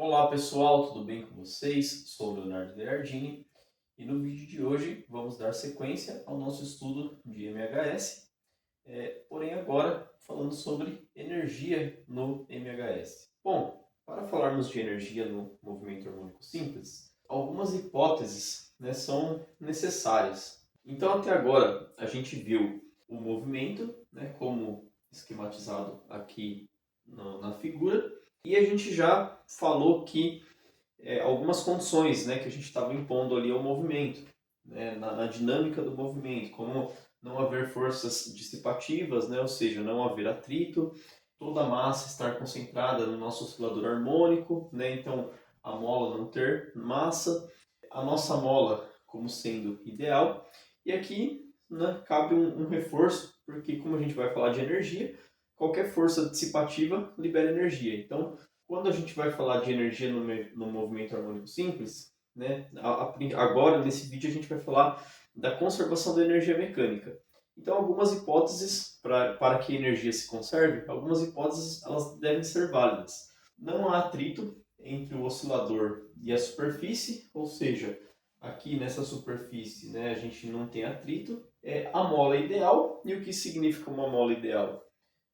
Olá pessoal, tudo bem com vocês? Sou o Leonardo Leardini e no vídeo de hoje vamos dar sequência ao nosso estudo de MHS, porém agora falando sobre energia no MHS. Bom, para falarmos de energia no movimento harmônico simples, algumas hipóteses, são necessárias. Então até agora a gente viu o movimento, como esquematizado aqui na figura, e a gente já falou que algumas condições, que a gente estava impondo ali ao movimento, na dinâmica do movimento, como não haver forças dissipativas, ou seja, não haver atrito, toda a massa estar concentrada no nosso oscilador harmônico, então a mola não ter massa, a nossa mola como sendo ideal, e aqui cabe um reforço, porque como a gente vai falar de energia, qualquer força dissipativa libera energia. Então, quando a gente vai falar de energia no movimento harmônico simples, agora nesse vídeo a gente vai falar da conservação da energia mecânica. Então, algumas hipóteses para que a energia se conserve, algumas hipóteses elas devem ser válidas. Não há atrito entre o oscilador e a superfície, ou seja, aqui nessa superfície a gente não tem atrito. A mola é ideal. E o que significa uma mola ideal?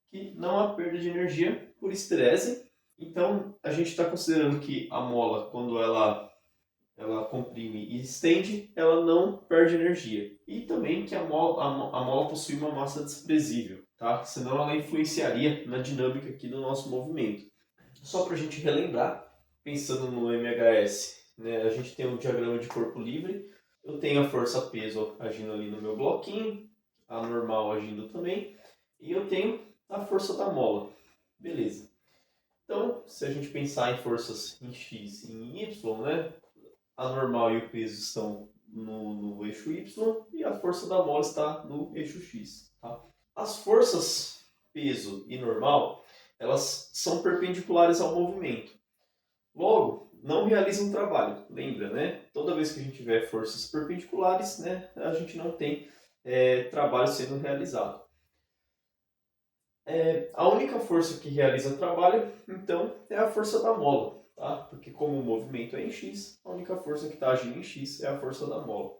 Que não há perda de energia por estresse. Então, a gente está considerando que a mola, quando ela comprime e estende, ela não perde energia. E também que a mola possui uma massa desprezível, tá? Senão ela influenciaria na dinâmica aqui do nosso movimento. Só para a gente relembrar, pensando no MHS, a gente tem um diagrama de corpo livre. Eu tenho a força peso agindo ali no meu bloquinho, a normal agindo também, e eu tenho a força da mola. Beleza. Então, se a gente pensar em forças em X e em Y, a normal e o peso estão no eixo Y e a força da mola está no eixo X. Tá? As forças peso e normal, elas são perpendiculares ao movimento. Logo, não realizam trabalho. Lembra, Toda vez que a gente tiver forças perpendiculares, a gente não tem trabalho sendo realizado. A única força que realiza trabalho, então, é a força da mola, tá? Porque como o movimento é em X, a única força que está agindo em X é a força da mola.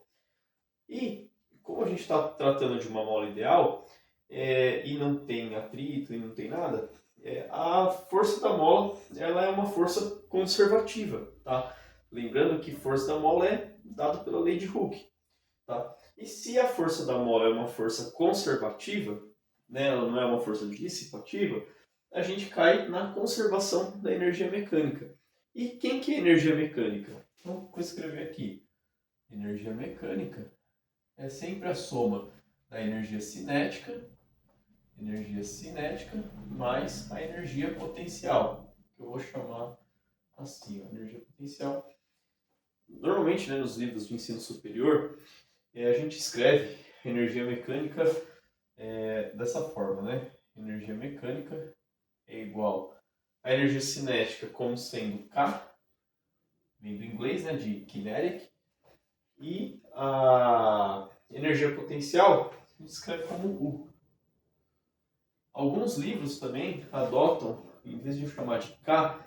E como a gente está tratando de uma mola ideal, e não tem atrito e não tem nada, a força da mola ela é uma força conservativa, tá? Lembrando que força da mola é dada pela lei de Hooke, tá? E se a força da mola é uma força conservativa, ela não é uma força dissipativa, a gente cai na conservação da energia mecânica. E quem que é energia mecânica? Então, vou escrever aqui. Energia mecânica é sempre a soma da energia cinética mais a energia potencial, que eu vou chamar assim, energia potencial. Normalmente, nos livros de ensino superior, a gente escreve energia mecânica dessa forma, Energia mecânica é igual a energia cinética como sendo K, vem do inglês, de kinetic, e a energia potencial a gente escreve como U. Alguns livros também adotam, em vez de eu chamar de K,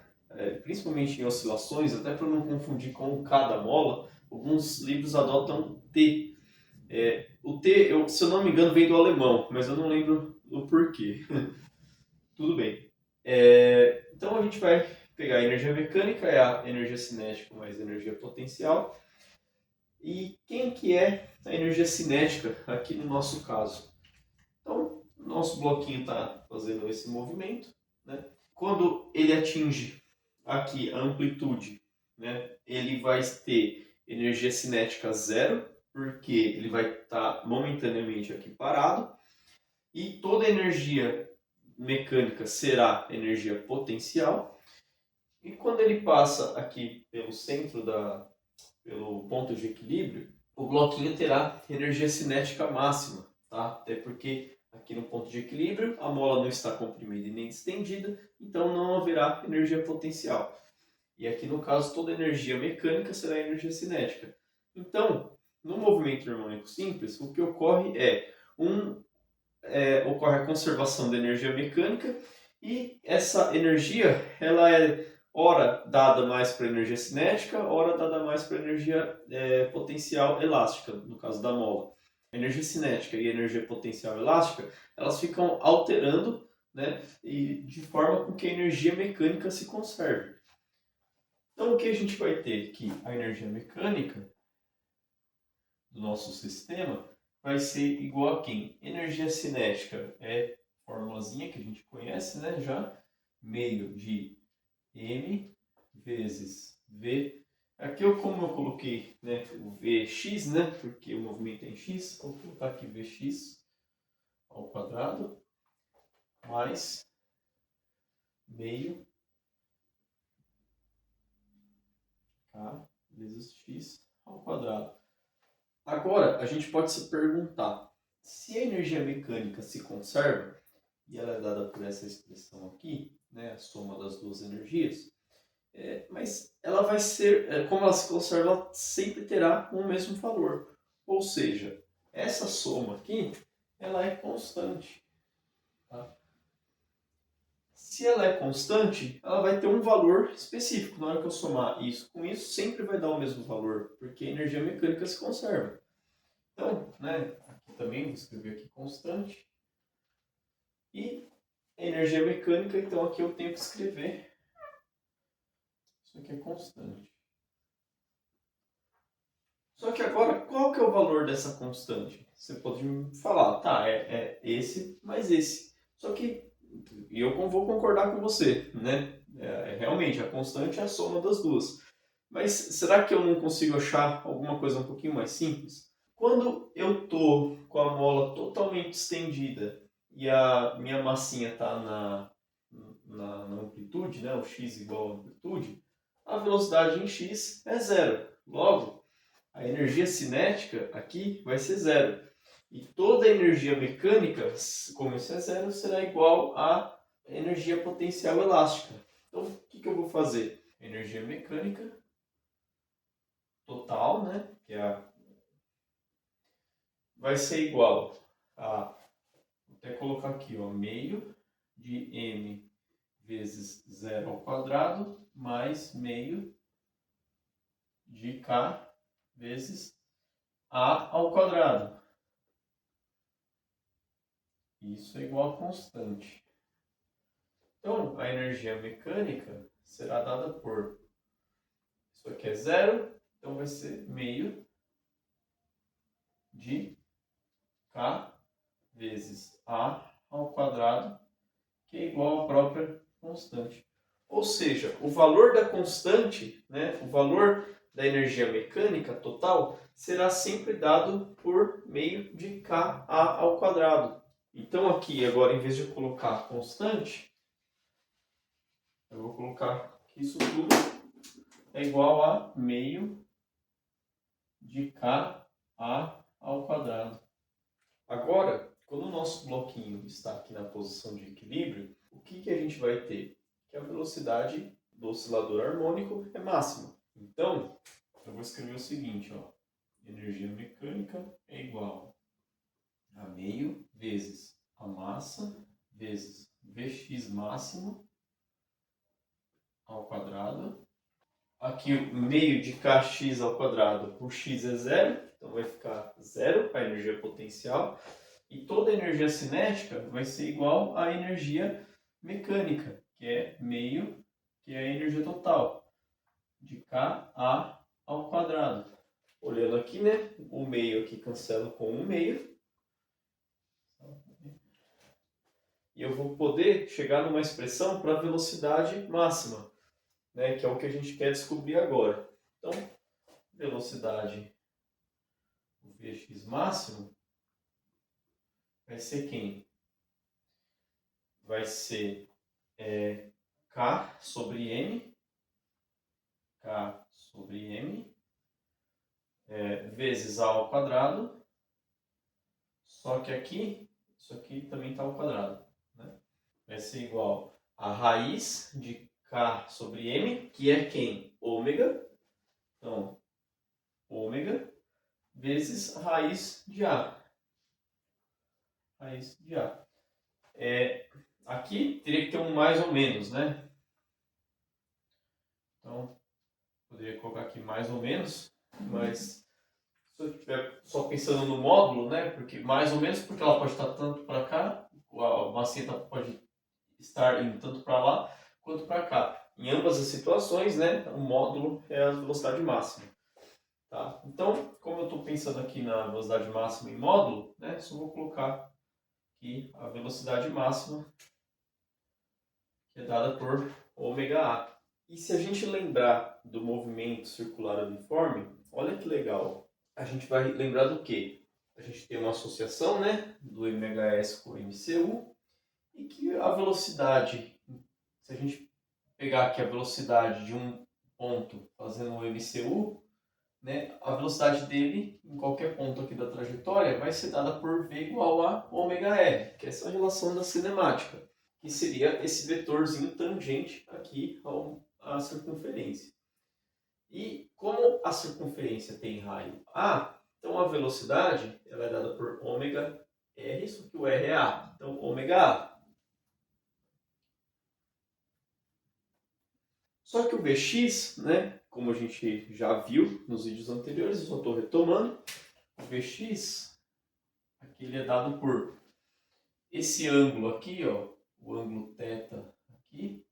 principalmente em oscilações, até para não confundir com o K da mola, alguns livros adotam T. O T, se eu não me engano, vem do alemão, mas eu não lembro o porquê. Tudo bem. Então a gente vai pegar a energia mecânica, é a energia cinética mais energia potencial. E quem que é a energia cinética aqui no nosso caso? Então, nosso bloquinho está fazendo esse movimento. Quando ele atinge aqui a amplitude, ele vai ter energia cinética zero, porque ele vai estar momentaneamente aqui parado. E toda a energia mecânica será energia potencial. E quando ele passa aqui pelo centro pelo ponto de equilíbrio, o bloquinho terá energia cinética máxima, tá? Até porque aqui no ponto de equilíbrio a mola não está comprimida e nem distendida, então não haverá energia potencial. E aqui no caso toda energia mecânica será energia cinética. Então, no movimento harmônico simples, o que ocorre ocorre a conservação da energia mecânica e essa energia ela é ora dada mais para energia cinética, ora dada mais para energia potencial elástica, no caso da mola. A energia cinética e a energia potencial elástica, elas ficam alterando, né, e de forma com que a energia mecânica se conserve. Então, o que a gente vai ter? Que a energia mecânica do nosso sistema vai ser igual a quem? Energia cinética é a formulazinha que a gente conhece, né, já, meio de m vezes v. Aqui, como eu coloquei, né, o Vx, né, porque o movimento é em x, vou colocar aqui Vx ao quadrado mais meio k vezes x ao quadrado. Agora, a gente pode se perguntar, se a energia mecânica se conserva, e ela é dada por essa expressão aqui, né, a soma das duas energias, mas ela vai ser, como ela se conserva, ela sempre terá o mesmo valor. Ou seja, essa soma aqui, ela é constante. Tá? Se ela é constante, ela vai ter um valor específico. Na hora que eu somar isso com isso, sempre vai dar o mesmo valor, porque a energia mecânica se conserva. Então, né, aqui também vou escrever aqui constante. E a energia mecânica, então aqui eu tenho que escrever. Isso aqui é constante. Só que agora, qual que é o valor dessa constante? Você pode me falar, tá, é esse mais esse. Só que, e eu vou concordar com você, né? Realmente, a constante é a soma das duas. Mas será que eu não consigo achar alguma coisa um pouquinho mais simples? Quando eu tô com a mola totalmente estendida e a minha massinha está na amplitude, né? O x igual a amplitude, a velocidade em x é zero. Logo, a energia cinética aqui vai ser zero. E toda a energia mecânica, como isso é zero, será igual à energia potencial elástica. Então, o que eu vou fazer? Energia mecânica total, né? Vai ser igual a, vou até colocar aqui, ó, meio de m vezes zero ao quadrado mais meio de k vezes a ao quadrado. Isso é igual a constante. Então, a energia mecânica será dada por, isso aqui é zero, então vai ser meio de k vezes a ao quadrado, que é igual à própria constante. Ou seja, o valor da constante, né, o valor da energia mecânica total, será sempre dado por meio de Ka ao quadrado. Então aqui, agora, em vez de eu colocar constante, eu vou colocar que isso tudo é igual a meio de Ka ao quadrado. Agora, quando o nosso bloquinho está aqui na posição de equilíbrio, o que a gente vai ter? Que a velocidade do oscilador harmônico é máxima. Então, eu vou escrever o seguinte, ó. Energia mecânica é igual a meio vezes a massa vezes Vx máximo ao quadrado. Aqui o meio de Kx ao quadrado, o x é zero, então vai ficar zero a energia potencial. E toda a energia cinética vai ser igual à energia mecânica, que é meio, que é a energia total, de Ka ao quadrado. Olhando aqui, né, o meio aqui cancela com um meio. E eu vou poder chegar numa expressão para a velocidade máxima, né, que é o que a gente quer descobrir agora. Então, velocidade Vx máximo vai ser quem? Vai ser K sobre M, K sobre M, vezes A ao quadrado, só que aqui, isso aqui também está ao quadrado. Né? Vai ser igual a raiz de K sobre M, que é quem? Ômega. Então, ômega vezes raiz de A. Raiz de A. Aqui teria que ter um mais ou menos, né? Então, poderia colocar aqui mais ou menos, mas se eu estiver só pensando no módulo, né, porque mais ou menos porque ela pode estar tanto para cá, a massinha pode estar indo tanto para lá quanto para cá. Em ambas as situações, né, o módulo é a velocidade máxima. Tá? Então, como eu estou pensando aqui na velocidade máxima em módulo, né, só vou colocar aqui a velocidade máxima, que é dada por ômega E se a gente lembrar do movimento circular uniforme, olha que legal. A gente vai lembrar do quê? A gente tem uma associação, né, do MHS com o MCU, e que a velocidade, se a gente pegar aqui a velocidade de um ponto fazendo o MCU, né, a velocidade dele em qualquer ponto aqui da trajetória vai ser dada por V igual a ômega R, que é essa relação da cinemática, que seria esse vetorzinho tangente aqui à circunferência. E como a circunferência tem raio A, então a velocidade ela é dada por ômega R, só que o R é A. Então, ômega A. Só que o Vx, né, como a gente já viu nos vídeos anteriores, eu só estou retomando, o Vx, aqui ele é dado por esse ângulo aqui, ó, o ângulo θ aqui,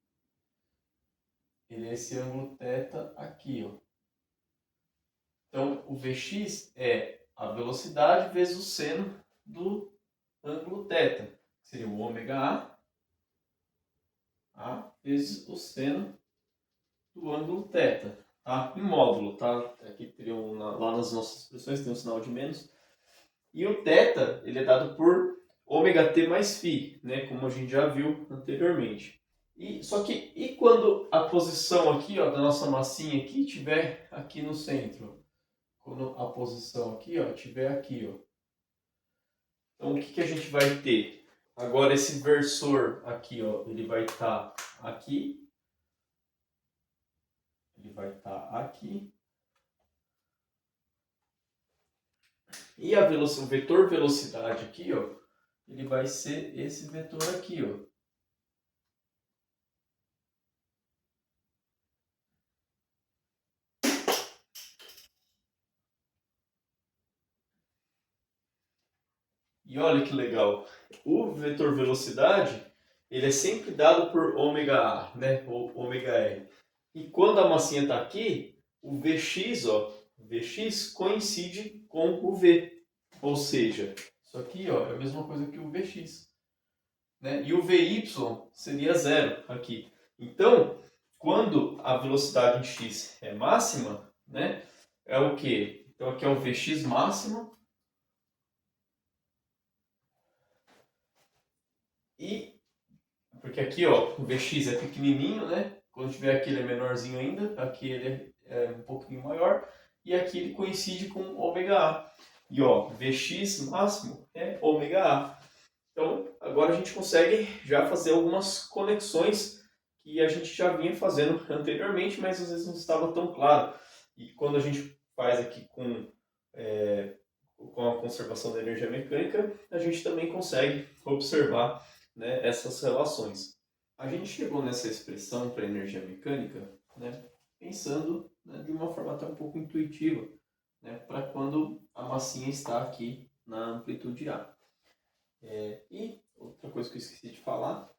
ele é esse ângulo θ aqui, ó. Então, o Vx é a velocidade vezes o seno do ângulo θ, que seria o ômega A vezes o seno do ângulo θ, tá? Em módulo, tá? Aqui teria lá nas nossas expressões tem um sinal de menos. E o θ, ele é dado por ômega t mais φ, né? Como a gente já viu anteriormente. E quando a posição aqui, ó, da nossa massinha aqui estiver aqui no centro? Quando a posição aqui, ó, estiver aqui, ó. Então, o que a gente vai ter? Agora, esse versor aqui, ó, ele vai estar aqui. Ele vai estar aqui. E o vetor velocidade aqui, ó, ele vai ser esse vetor aqui, ó. E olha que legal, o vetor velocidade, ele é sempre dado por ômega A, né, ou ômega R. E quando a massinha está aqui, o Vx, ó, Vx coincide com o V. Ou seja, isso aqui, ó, é a mesma coisa que o Vx. Né? E o Vy seria zero aqui. Então, quando a velocidade em x é máxima, né, é o quê? Então aqui é o Vx máximo. E porque aqui, ó, o Vx é pequenininho, né? Quando tiver aqui ele é menorzinho ainda, aqui ele é um pouquinho maior e aqui ele coincide com ômega A. E ó, Vx máximo é ômega A. Então, agora a gente consegue já fazer algumas conexões que a gente já vinha fazendo anteriormente, mas às vezes não estava tão claro. E quando a gente faz aqui com a conservação da energia mecânica, a gente também consegue observar, né, essas relações. A gente chegou nessa expressão para energia mecânica, né, pensando, né, de uma forma até um pouco intuitiva, né, para quando a massinha está aqui na amplitude A. E outra coisa que eu esqueci de falar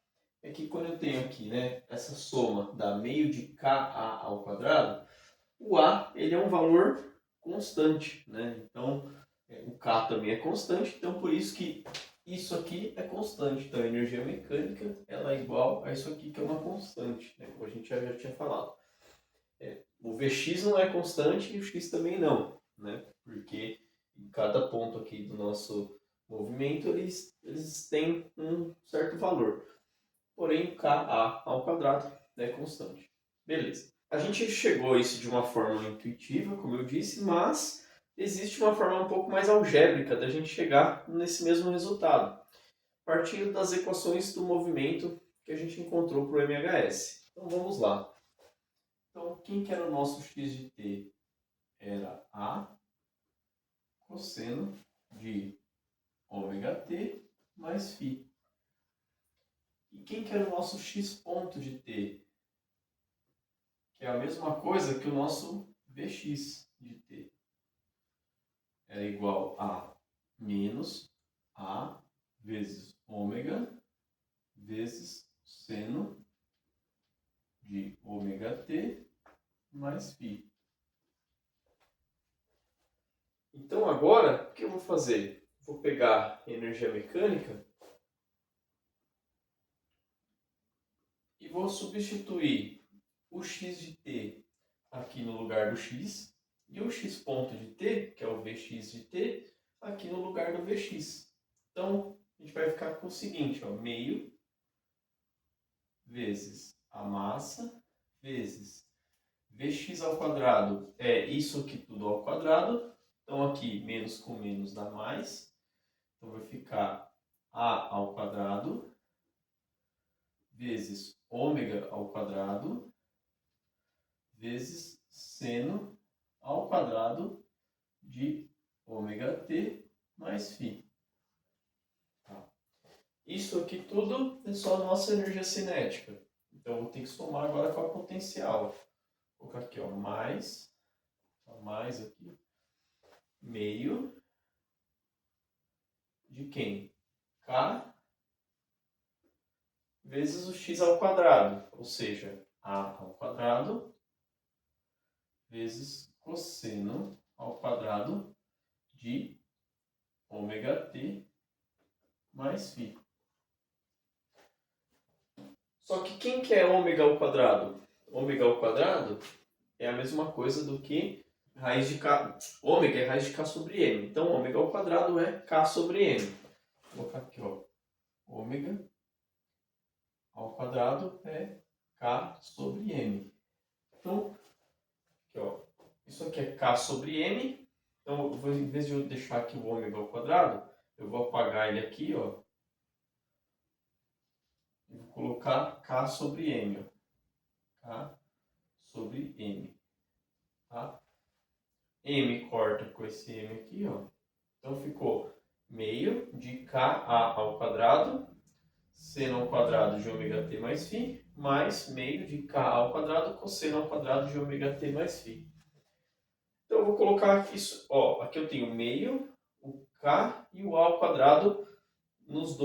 é que quando eu tenho aqui, né, essa soma da meio de Ka ao quadrado, o A ele é um valor constante, né? Então, o K também é constante, então por isso que isso aqui é constante. Então, a energia mecânica ela é igual a isso aqui que é uma constante, né? Como a gente já tinha falado. O Vx não é constante e o x também não, né? Porque em cada ponto aqui do nosso movimento eles têm um certo valor. Porém, o Ka ao quadrado é constante. Beleza. A gente chegou a isso de uma forma intuitiva, como eu disse, mas existe uma forma um pouco mais algébrica da gente chegar nesse mesmo resultado, partindo das equações do movimento que a gente encontrou para o MHS. Então vamos lá. Então, quem que era o nosso x de t? Era a cosseno de ômega t mais φ. E quem que era o nosso x ponto de t? que é a mesma coisa que o nosso Vx de t. É igual a menos A vezes ômega vezes seno de ômega t mais φ. Então agora, o que eu vou fazer? Vou pegar energia mecânica e vou substituir o x de t aqui no lugar do x e o x ponto de t, que é o Vx de t, aqui no lugar do Vx. Então, a gente vai ficar com o seguinte, ó, meio vezes a massa vezes Vx ao quadrado é isso aqui tudo ao quadrado. Então aqui menos com menos dá mais. Então vai ficar A ao quadrado vezes ômega ao quadrado vezes seno ao quadrado de ômega t mais φ. Tá. Isso aqui tudo é só a nossa energia cinética. Então eu vou ter que somar agora com a potencial. Vou colocar aqui, ó, mais aqui, meio de quem? K vezes o x ao quadrado, ou seja, A ao quadrado vezes cosseno ao quadrado de ômega t mais φ. Só que quem que é ômega ao quadrado? Ômega ao quadrado é a mesma coisa do que raiz de k. Ômega é raiz de k sobre m. Então, ômega ao quadrado é k sobre m. Vou colocar aqui, ó. Ômega ao quadrado é k sobre m. Então, aqui, ó, isso aqui é k sobre m. Então, eu vou, em vez de eu deixar aqui o ômega ao quadrado, eu vou apagar ele aqui, ó. E vou colocar k sobre m, ó. K sobre m, tá? M corta com esse m aqui, ó. Então, ficou meio de ka ao quadrado, seno ao quadrado de ômega t mais φ, mais meio de k ao quadrado cosseno ao quadrado de ômega t mais φ. Então eu vou colocar isso, ó, aqui eu tenho meio, o k e o a ao quadrado nas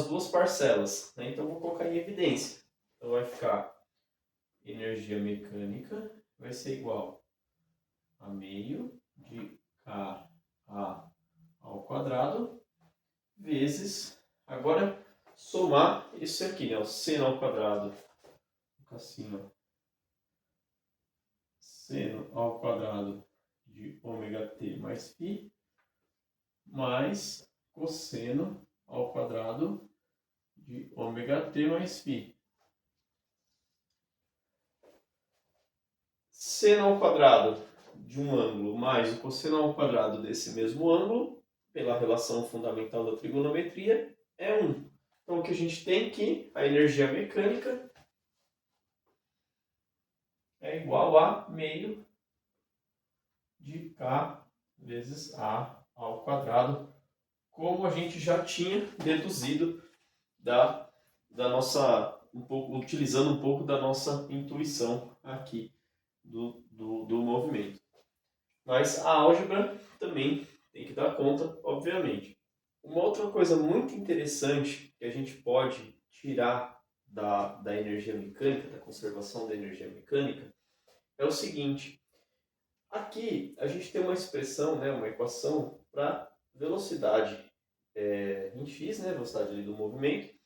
duas parcelas, né? Então eu vou colocar em evidência. Então vai ficar energia mecânica vai ser igual a meio de k a ao quadrado vezes, agora somar isso aqui, né? O seno ao quadrado, assim, ó, seno ao quadrado de ômega t mais φ, mais cosseno ao quadrado de ômega t mais φ. Seno ao quadrado de um ângulo mais o cosseno ao quadrado desse mesmo ângulo, pela relação fundamental da trigonometria, é 1. Então, o que a gente tem que a energia mecânica é igual a meio de K vezes A ao quadrado, como a gente já tinha deduzido da nossa, utilizando um pouco da nossa intuição aqui do movimento. Mas a álgebra também tem que dar conta, obviamente. Uma outra coisa muito interessante que a gente pode tirar da energia mecânica, da conservação da energia mecânica, é o seguinte. Aqui a gente tem uma expressão, né, uma equação para velocidade em x, né, velocidade ali do movimento,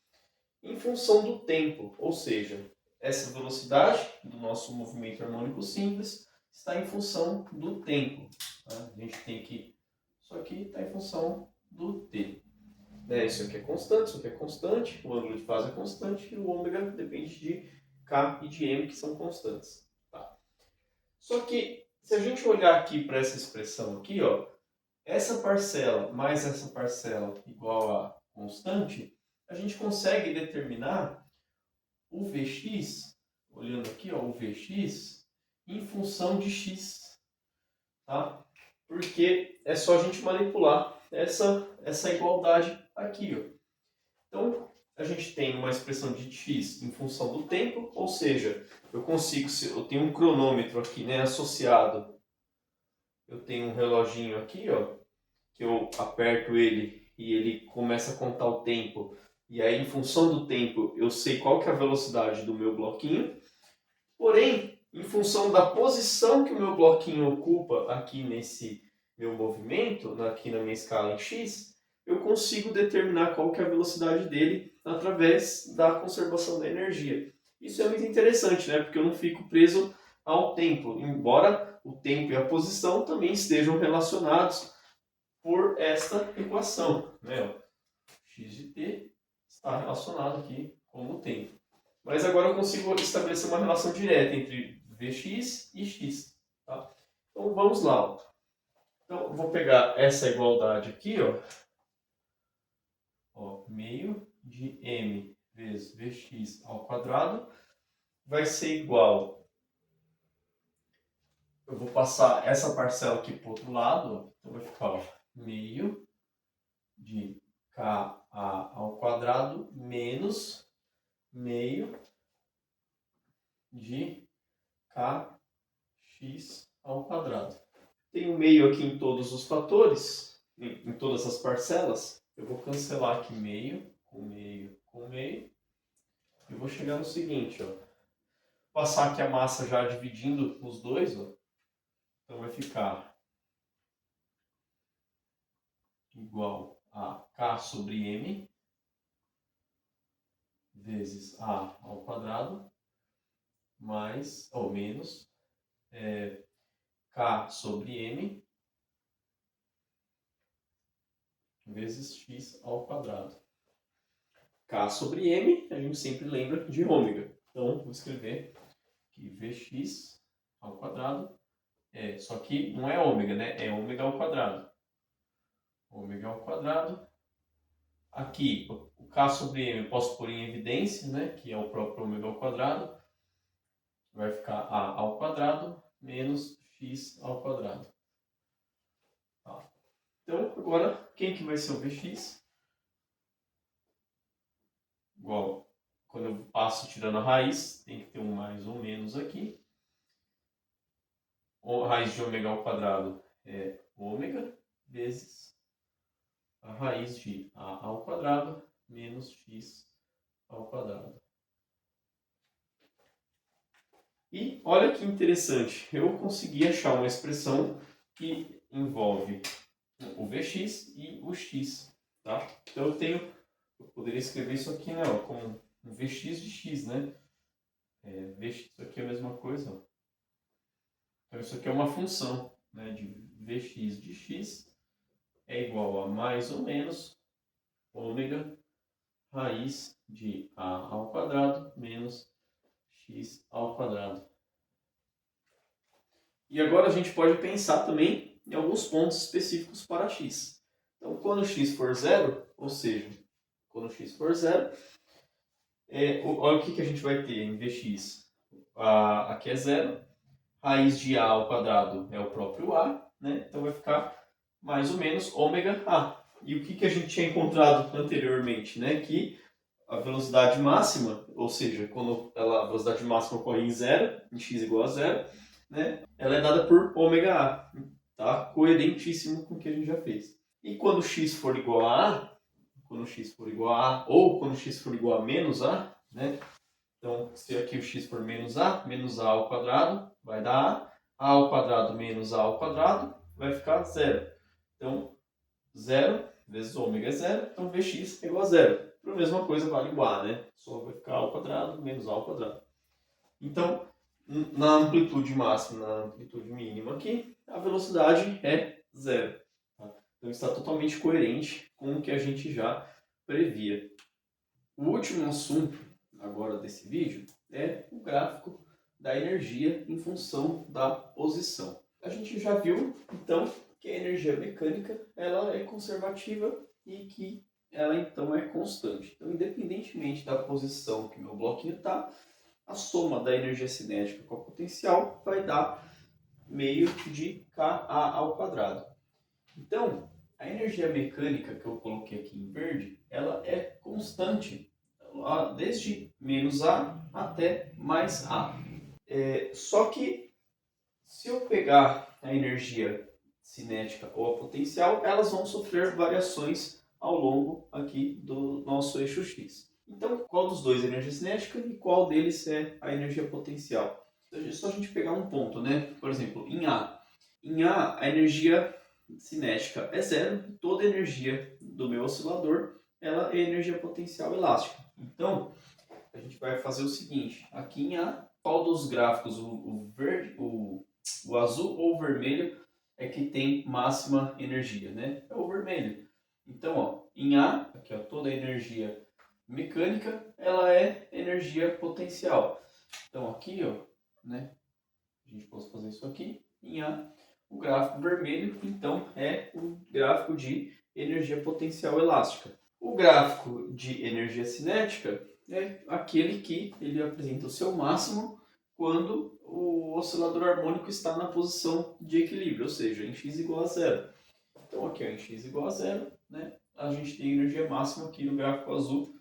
em função do tempo, ou seja, essa velocidade do nosso movimento harmônico simples está em função do tempo. Tá? A gente tem que... Isso aqui está em função do t. Né? Isso aqui é constante, isso aqui é constante, o ângulo de fase é constante e o ômega depende de k e de m, que são constantes. Tá? Só que, se a gente olhar aqui para essa expressão aqui, ó, essa parcela mais essa parcela igual a constante, a gente consegue determinar o Vx, olhando aqui, ó, o Vx, em função de x, tá? Porque é só a gente manipular essa igualdade aqui, ó. Então, a gente tem uma expressão de x em função do tempo, ou seja, eu tenho um cronômetro aqui, né, associado. Eu tenho um reloginho aqui, ó, que eu aperto ele e ele começa a contar o tempo. E aí, em função do tempo, eu sei qual que é a velocidade do meu bloquinho. Porém, em função da posição que o meu bloquinho ocupa aqui nesse meu movimento, aqui na minha escala em x, eu consigo determinar qual que é a velocidade dele através da conservação da energia. Isso é muito interessante, né? Porque eu não fico preso ao tempo, embora o tempo e a posição também estejam relacionados por esta equação, né? X de t está relacionado aqui com o tempo. Mas agora eu consigo estabelecer uma relação direta entre Vx e x. Tá? Então vamos lá. Ó. Então eu vou pegar essa igualdade aqui, ó, meio de m vezes Vx ao quadrado vai ser igual. Eu vou passar essa parcela aqui para o outro lado, ó. Então vai ficar ó, meio de Ka ao quadrado menos meio de kx ao quadrado. Tenho meio aqui em todos os fatores, em todas as parcelas. Eu vou cancelar aqui meio, com meio, com meio. E vou chegar no seguinte, ó. Passar aqui a massa já dividindo os dois, ó. Então vai ficar igual a k sobre m vezes a ao quadrado mais, ou menos, k sobre m vezes x ao quadrado. K sobre m, a gente sempre lembra de ômega. Então, vou escrever que Vx ao quadrado só que não é ômega, né? É ômega ao quadrado. Ômega ao quadrado. Aqui, o K sobre m eu posso pôr em evidência, né? Que é o próprio ômega ao quadrado. Vai ficar a ao quadrado menos x ao quadrado. Tá. Então, agora, quem que vai ser o Vx? Igual, quando eu passo tirando a raiz, tem que ter um mais ou menos aqui. A raiz de ômega ao quadrado é ômega vezes a raiz de a ao quadrado menos x ao quadrado. E olha que interessante, eu consegui achar uma expressão que envolve o Vx e o x. Tá? Então eu poderia escrever isso aqui, né, ó, como um Vx de x, né? Vx, isso aqui é a mesma coisa. Ó. Então isso aqui é uma função, né, de Vx de x é igual a mais ou menos ômega raiz de a ao quadrado menos x ao quadrado. E agora a gente pode pensar também em alguns pontos específicos para x. Então, quando x for zero, ou seja, quando x for zero, olha o que a gente vai ter em Vx. Aqui é zero, raiz de a ao quadrado é o próprio a, né? Então vai ficar mais ou menos ômega a. E o que a gente tinha encontrado anteriormente, né? Que a velocidade máxima, ou seja, quando a velocidade máxima ocorre em zero, em x igual a zero, né? Ela é dada por ômega a, tá? Coerentíssimo com o que a gente já fez. E quando x for igual a a, quando x for igual a ou quando x for igual a menos a, né? Então, se aqui o x for menos a ao quadrado vai dar a ao quadrado menos a ao quadrado vai ficar zero. Então, zero vezes ômega é zero, então Vx é igual a zero. Para a mesma coisa vale o a, né? Só vai ficar a ao quadrado menos a ao quadrado. Então, na amplitude máxima, na amplitude mínima aqui, a velocidade é zero. Tá? Então está totalmente coerente com o que a gente já previa. O último assunto agora desse vídeo é o gráfico da energia em função da posição. A gente já viu, então, que a energia mecânica ela é conservativa e que ela então é constante. Então, independentemente da posição que o meu bloquinho está, a soma da energia cinética com a potencial vai dar meio de Ka ao quadrado. Então, a energia mecânica que eu coloquei aqui em verde, ela é constante desde menos A até mais A. Só que se eu pegar a energia cinética ou a potencial, elas vão sofrer variações ao longo aqui do nosso eixo X. Então, qual dos dois é a energia cinética e qual deles é a energia potencial? É só a gente pegar um ponto, né? Por exemplo, em A. Em A, a energia cinética é zero e toda a energia do meu oscilador ela é energia potencial elástica. Então, a gente vai fazer o seguinte, aqui em A, qual dos gráficos, o azul ou o vermelho, é que tem máxima energia, né? É o vermelho. Então, ó, em A, aqui ó, toda a energia mecânica, ela é energia potencial. Então, aqui, ó, né? A gente pode fazer isso aqui. Em A, o gráfico vermelho, então, é o gráfico de energia potencial elástica. O gráfico de energia cinética é aquele que ele apresenta o seu máximo quando o oscilador harmônico está na posição de equilíbrio, ou seja, em x igual a zero. Então aqui em x igual a zero, né, a gente tem energia máxima aqui no gráfico azul.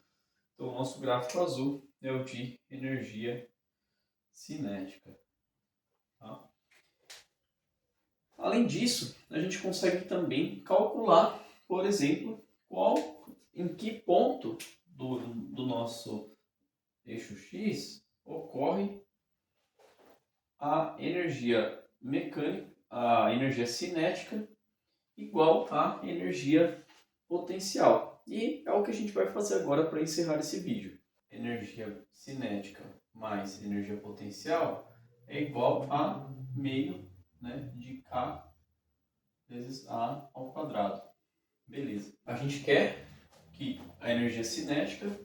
Então o nosso gráfico azul é o de energia cinética. Tá? Além disso, a gente consegue também calcular, por exemplo, em que ponto do nosso eixo X ocorre a energia mecânica, a energia cinética igual à energia potencial. E é o que a gente vai fazer agora para encerrar esse vídeo. Energia cinética mais energia potencial é igual a meio, né, de K vezes A ao quadrado. Beleza. A gente quer que a energia cinética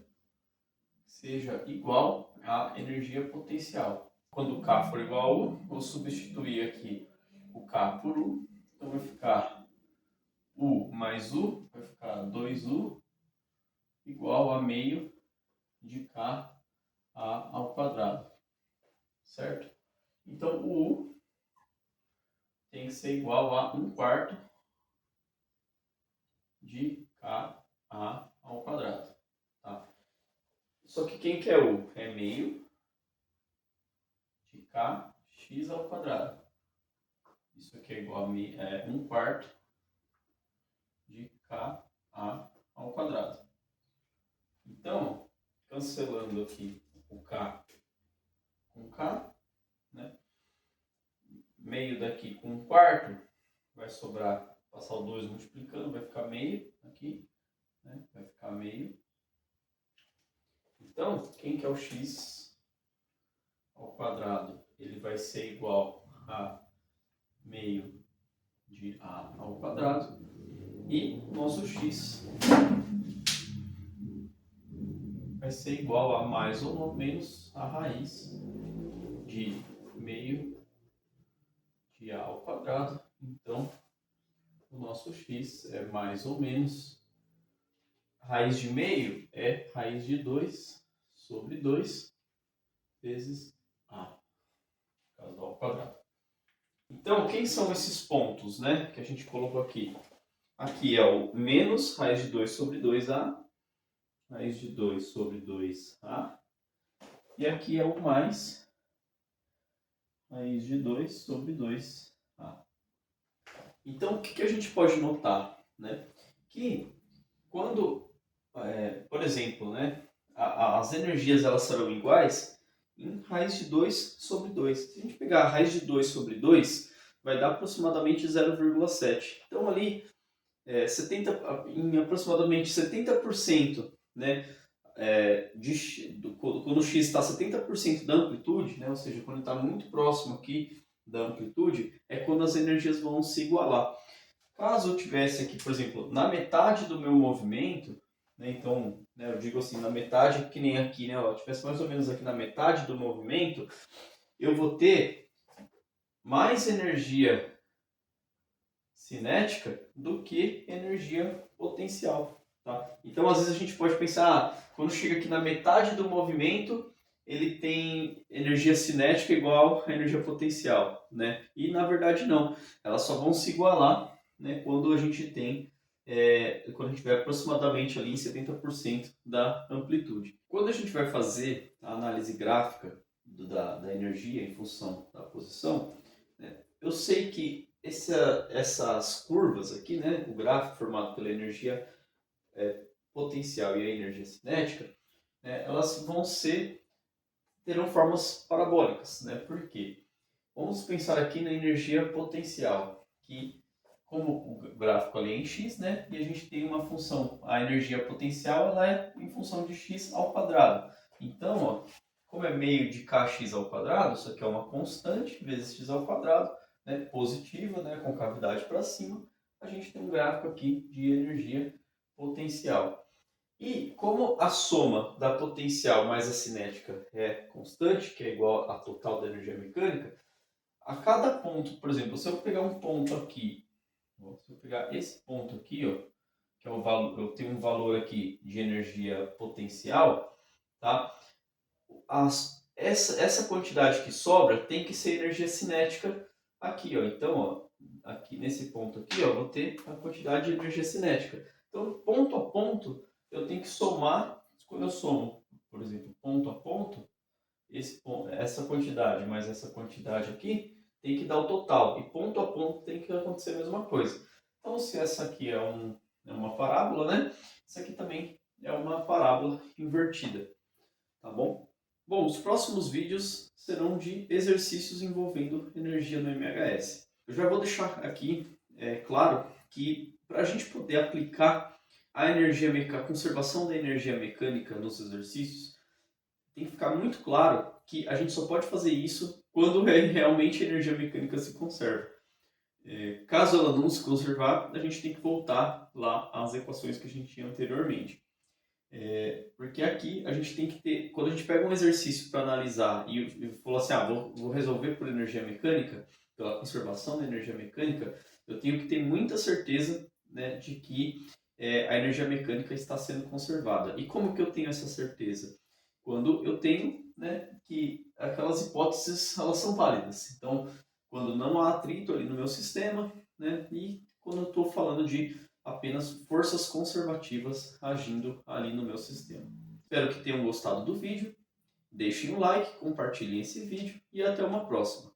seja igual à energia potencial. Quando K for igual a U, vou substituir aqui o K por U. Então vai ficar U mais U, vai ficar 2U igual a meio de K A ao quadrado. Certo? Então o U tem que ser igual a 1/4 de K A ao quadrado. Tá? Só que quem que é U? É meio de kx ao quadrado. Isso aqui é igual a 1/4 de Ka ao quadrado. Então, cancelando aqui o K com K, né? Meio daqui com 1/4, vai sobrar, passar o 2 multiplicando, vai ficar meio aqui, né? Vai ficar meio. Então, quem que é o x ao quadrado? Ele vai ser igual a meio de A ao quadrado. E nosso x vai ser igual a mais ou menos a raiz de meio de A ao quadrado. Então, o nosso x é mais ou menos, raiz de meio é raiz de 2 sobre 2 vezes A, por causa do ao quadrado. Então, quem são esses pontos, né, que a gente colocou aqui? Aqui é o menos raiz de 2 sobre 2A, raiz de 2 sobre 2A, e aqui é o mais raiz de 2 sobre 2A. Então, o que a gente pode notar? Né? Que quando, por exemplo, né, as energias elas serão iguais em raiz de 2 sobre 2. Se a gente pegar a raiz de 2 sobre 2, vai dar aproximadamente 0,7. Então, ali, em aproximadamente 70%, né, quando o x está 70% da amplitude, né, ou seja, quando está muito próximo aqui da amplitude, é quando as energias vão se igualar. Caso eu tivesse aqui, por exemplo, na metade do meu movimento, né, então, né, eu digo assim, na metade, que nem aqui, né, eu tivesse mais ou menos aqui na metade do movimento, eu vou ter mais energia cinética do que energia potencial. Tá? Então, às vezes a gente pode pensar, quando chega aqui na metade do movimento, ele tem energia cinética igual a energia potencial, né? E na verdade não, elas só vão se igualar, né, quando a gente tem quando a gente tiver aproximadamente ali em 70% da amplitude. Quando a gente vai fazer a análise gráfica da energia em função da posição, né, eu sei que essas curvas aqui, né, o gráfico formado pela energia potencial e a energia cinética, né, elas terão formas parabólicas, né? Por quê? Vamos pensar aqui na energia potencial, que como o gráfico ali é em x, né? E a gente tem uma função, a energia potencial ela é em função de x ao quadrado. Então, ó, como é meio de kx ao quadrado, isso aqui é uma constante vezes x ao quadrado, né? Positiva, né? Com cavidade para cima, a gente tem um gráfico aqui de energia potencial. E como a soma da potencial mais a cinética é constante, que é igual à total da energia mecânica, a cada ponto, por exemplo, se eu pegar um ponto aqui, se eu pegar esse ponto aqui, ó, que é o valor, eu tenho um valor aqui de energia potencial, tá? Essa quantidade que sobra tem que ser energia cinética aqui, ó. Então, ó, aqui nesse ponto aqui, ó, vou ter a quantidade de energia cinética. Então, ponto a ponto, eu tenho que somar. Quando eu somo, por exemplo, ponto a ponto, essa quantidade mais essa quantidade aqui tem que dar o total. E ponto a ponto tem que acontecer a mesma coisa. Então, se essa aqui é uma parábola, né? Isso aqui também é uma parábola invertida, tá bom? Bom, os próximos vídeos serão de exercícios envolvendo energia no MHS. Eu já vou deixar aqui claro que para a gente poder aplicar a conservação da energia mecânica nos exercícios, tem que ficar muito claro que a gente só pode fazer isso quando realmente a energia mecânica se conserva. Caso ela não se conservar, a gente tem que voltar lá às equações que a gente tinha anteriormente. Porque aqui a gente tem que ter, quando a gente pega um exercício para analisar e falou assim, vou resolver por energia mecânica, pela conservação da energia mecânica, eu tenho que ter muita certeza, né, de que a energia mecânica está sendo conservada. E como que eu tenho essa certeza? Quando eu tenho, né, que aquelas hipóteses elas são válidas. Então, quando não há atrito ali no meu sistema, né, e quando eu estou falando de apenas forças conservativas agindo ali no meu sistema. Espero que tenham gostado do vídeo. Deixem um like, compartilhem esse vídeo e até uma próxima.